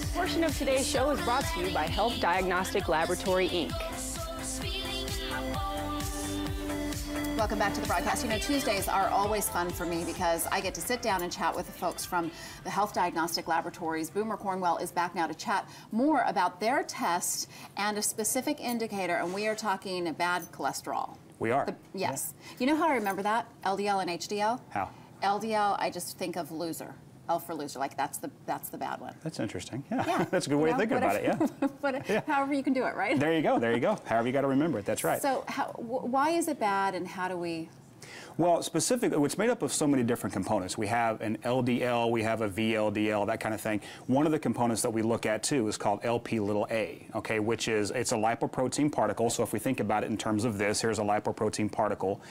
This portion of today's show is brought to you by Health Diagnostic Laboratory, Inc. Welcome back to the broadcast. You know, Tuesdays are always fun for me because I get to sit down and chat with the folks from the Health Diagnostic Laboratories. Boomer Cornwell is back now to chat more about their test and a specific indicator, and we are talking bad cholesterol. We are. Yes. Yeah. You know how I remember that? LDL and HDL? How? LDL, I just think of loser. L for loser, like that's the bad one. That's interesting. Yeah. That's a good way of thinking about it. Yeah. However you can do it, right? There you go. There you go. However you got to remember it. That's right. So why is it bad, and how do we? Well, specifically, it's made up of so many different components. We have an LDL, we have a VLDL, that kind of thing. One of the components that we look at, too, is called Lp(a), okay, which is, it's a lipoprotein particle. So if we think about it in terms of this, here's a lipoprotein particle.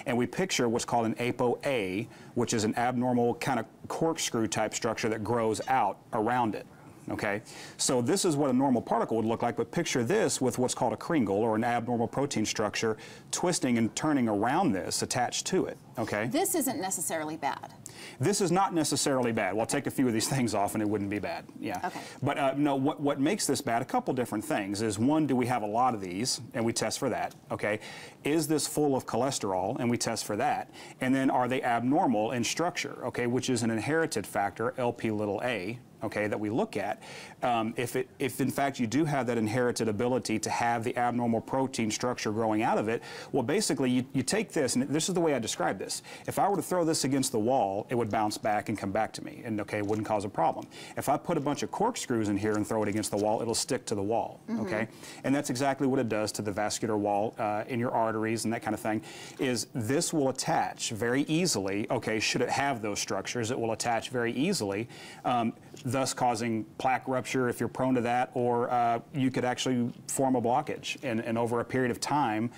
And we picture what's called an ApoA, which is an abnormal kind of corkscrew type structure that grows out around it. Okay, so this is what a normal particle would look like, but picture this with what's called a kringle, or an abnormal protein structure, twisting and turning around this, attached to it. Okay. This isn't necessarily bad. This is not necessarily bad. Well, take a few of these things off and it wouldn't be bad. Yeah. Okay. But no, what makes this bad? A couple different things is, one, do we have a lot of these? And we test for that. Okay. Is this full of cholesterol? And we test for that. And then, are they abnormal in structure? Okay, which is an inherited factor, Lp(a). Okay, that we look at. If in fact you do have that inherited ability to have the abnormal protein structure growing out of it, well, basically you take this, and this is the way I describe this. If I were to throw this against the wall, it would bounce back and come back to me, and okay, it wouldn't cause a problem. If I put a bunch of corkscrews in here and throw it against the wall, it'll stick to the wall. Okay, and that's exactly what it does to the vascular wall in your arteries and that kind of thing. Is this will attach very easily. Okay, should it have those structures, it will attach very easily. Thus causing plaque rupture if you're prone to that, or you could actually form a blockage. And over a period of time,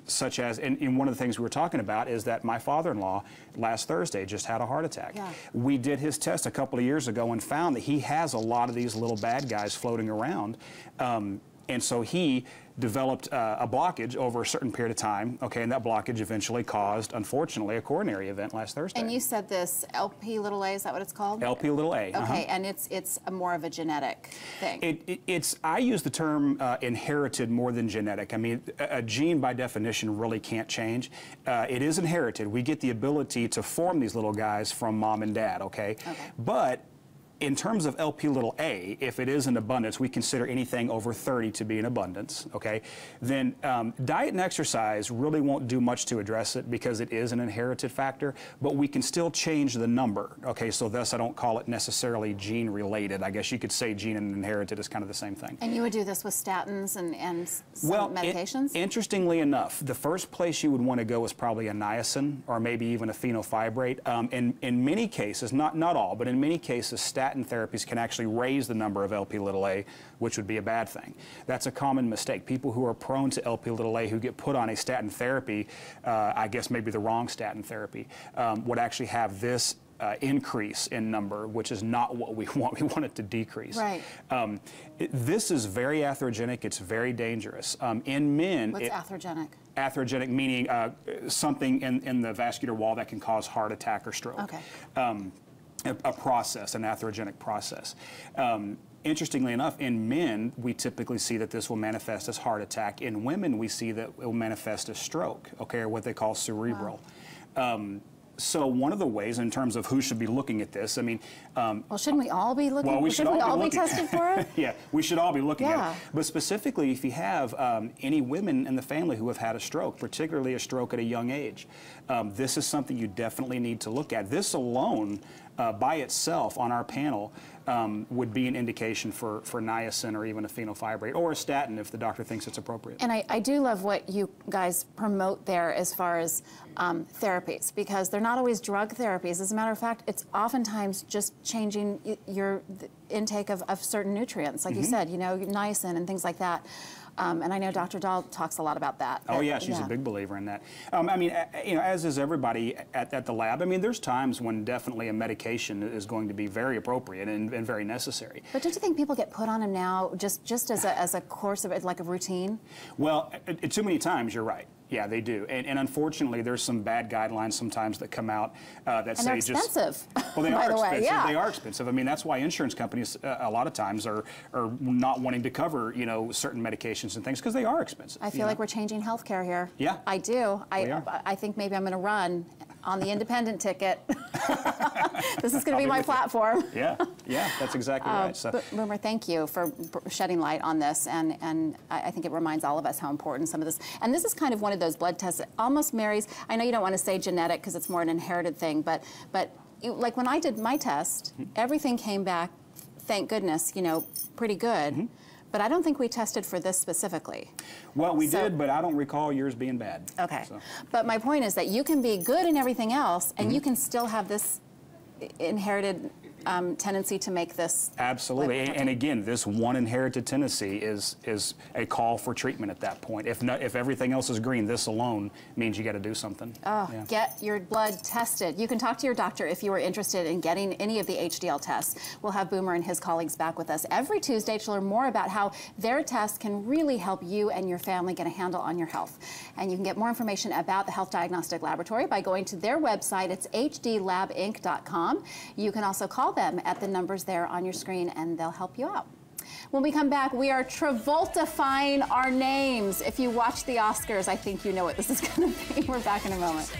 such as, and one of the things we were talking about is that my father-in-law last Thursday just had a heart attack. Yeah. We did his test a couple of years ago and found that he has a lot of these little bad guys floating around. And so he developed a blockage over a certain period of time, okay, and that blockage eventually caused, unfortunately, a coronary event last Thursday. And you said this Lp(a), is that what it's called? Lp(a). Okay, and it's a more of a genetic thing. I use the term inherited more than genetic. I mean, a gene by definition really can't change. It is inherited. We get the ability to form these little guys from mom and dad, okay? But in terms of Lp(a), if it is in abundance, we consider anything over 30 to be in abundance, okay? Then diet and exercise really won't do much to address it because it is an inherited factor, but we can still change the number, okay? So thus I don't call it necessarily gene-related. I guess you could say gene and inherited is kind of the same thing. And you would do this with statins and some medications? Interestingly enough, the first place you would want to go is probably a niacin or maybe even a phenofibrate. In many cases, not all, but in many cases, statin therapies can actually raise the number of Lp(a), which would be a bad thing. That's a common mistake. People who are prone to Lp(a) who get put on a statin therapy, I guess maybe the wrong statin therapy, would actually have this increase in number, which is not what we want. We want it to decrease. Right. This is very atherogenic. It's very dangerous. In men... What's atherogenic? Atherogenic meaning something in the vascular wall that can cause heart attack or stroke. Okay. A process, an atherogenic process. Interestingly enough, in men, we typically see that this will manifest as heart attack. In women, we see that it will manifest as stroke, okay, or what they call cerebral. Wow. So one of the ways, in terms of who should be looking at this, I mean... well, shouldn't we all be looking? Well, we should all be tested for it? Yeah, we should all be looking at it. But specifically, if you have any women in the family who have had a stroke, particularly a stroke at a young age, this is something you definitely need to look at. This alone, by itself, on our panel, would be an indication for niacin or even a phenofibrate or a statin if the doctor thinks it's appropriate. And I do love what you guys promote there as far as therapies, because they're not always drug therapies. As a matter of fact, it's oftentimes just changing the intake of certain nutrients, like you said, you know, niacin and things like that. And I know Dr. Dahl talks a lot about that. Oh yeah, she's a big believer in that. I mean, you know, as is everybody at the lab. I mean, there's times when definitely a medication is going to be very appropriate and very necessary. But don't you think people get put on them now just as a course of it, like a routine? Well, too many times, you're right. Yeah, they do. And unfortunately, there's some bad guidelines sometimes that come out that say they're expensive. Well, they by are the expensive. way, yeah. They are expensive. I mean, that's why insurance companies a lot of times are not wanting to cover, certain medications and things because they are expensive. I feel like we're changing healthcare here. Yeah. I do. We are. I think maybe I'm going to run on the independent ticket. This is going to be my platform. Yeah, that's exactly right. So. Boomer, thank you for shedding light on this, and I think it reminds all of us how important some of this, and this is kind of one of those blood tests that almost marries, I know you don't want to say genetic because it's more an inherited thing, but like when I did my test, everything came back, thank goodness, pretty good. But I don't think we tested for this specifically. Well, we did, but I don't recall yours being bad. Okay. So. But my point is that you can be good in everything else, and you can still have this inherited tendency to make this. Absolutely. And again, this one inherited tendency is a call for treatment at that point. If everything else is green, this alone means you got to do something. Oh, yeah. Get your blood tested. You can talk to your doctor if you are interested in getting any of the HDL tests. We'll have Boomer and his colleagues back with us every Tuesday to learn more about how their tests can really help you and your family get a handle on your health. And you can get more information about the Health Diagnostic Laboratory by going to their website. It's hdlabinc.com. You can also call them at the numbers there on your screen, and they'll help you out. When we come back, we are Travoltifying our names. If you watch the Oscars, I think you know what this is going to be. We're back in a moment.